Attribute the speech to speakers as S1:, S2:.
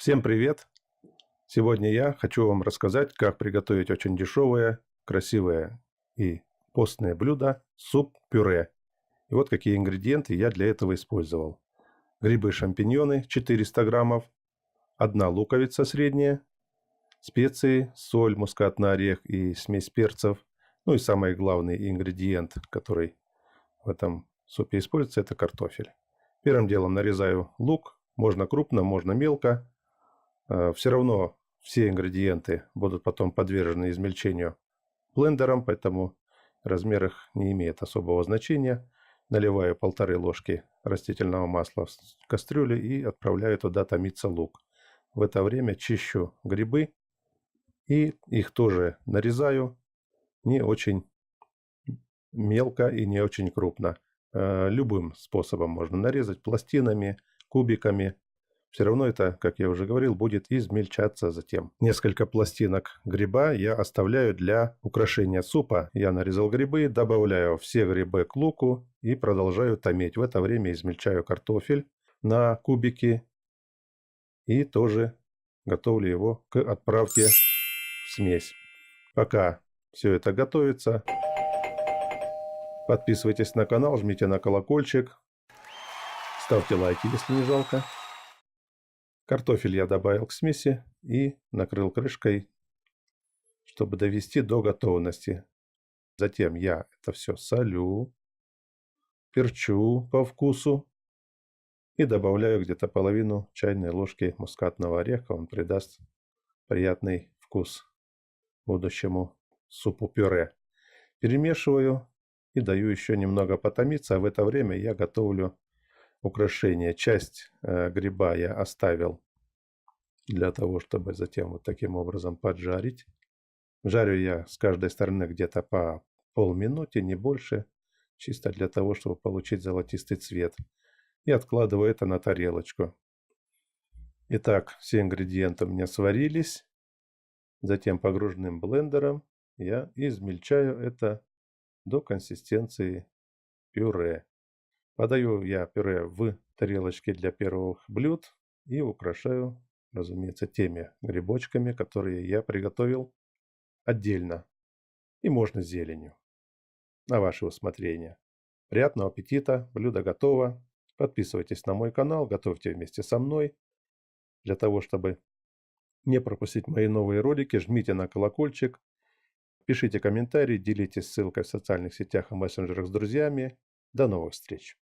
S1: Всем привет! Сегодня я хочу вам рассказать, как приготовить очень дешевое, красивое и постное блюдо суп-пюре. И вот какие ингредиенты я для этого использовал. Грибы-шампиньоны 400 граммов, одна луковица средняя, специи, соль, мускатный орех и смесь перцев. Ну и самый главный ингредиент, который в этом супе используется, это картофель. Первым делом нарезаю лук, можно крупно, можно мелко. Все равно все ингредиенты будут потом подвержены измельчению блендером, поэтому размер их не имеет особого значения. Наливаю 1,5 ложки растительного масла в кастрюлю и отправляю туда томиться лук. В это время чищу грибы и их тоже нарезаю не очень мелко и не очень крупно. Любым способом можно нарезать, пластинами, кубиками. Все равно это, как я уже говорил, будет измельчаться затем. Несколько пластинок гриба я оставляю для украшения супа. Я нарезал грибы, добавляю все грибы к луку и продолжаю томить. В это время измельчаю картофель на кубики и тоже готовлю его к отправке в смесь. Пока все это готовится, подписывайтесь на канал, жмите на колокольчик, ставьте лайки, если не жалко. Картофель я добавил к смеси и накрыл крышкой, чтобы довести до готовности. Затем я это все солю, перчу по вкусу и добавляю где-то половину чайной ложки мускатного ореха. Он придаст приятный вкус будущему супу-пюре. Перемешиваю и даю еще немного потомиться, а в это время я готовлю украшение. Часть гриба я оставил для того, чтобы затем вот таким образом поджарить. Жарю я с каждой стороны где-то по полминуты, не больше, чисто для того, чтобы получить золотистый цвет. И откладываю это на тарелочку. Итак, все ингредиенты у меня сварились. Затем погруженным блендером я измельчаю это до консистенции пюре. Подаю я пюре в тарелочке для первых блюд и украшаю, разумеется, теми грибочками, которые я приготовил отдельно. И можно зеленью. На ваше усмотрение. Приятного аппетита. Блюдо готово. Подписывайтесь на мой канал. Готовьте вместе со мной. Для того, чтобы не пропустить мои новые ролики, жмите на колокольчик. Пишите комментарии. Делитесь ссылкой в социальных сетях и мессенджерах с друзьями. До новых встреч.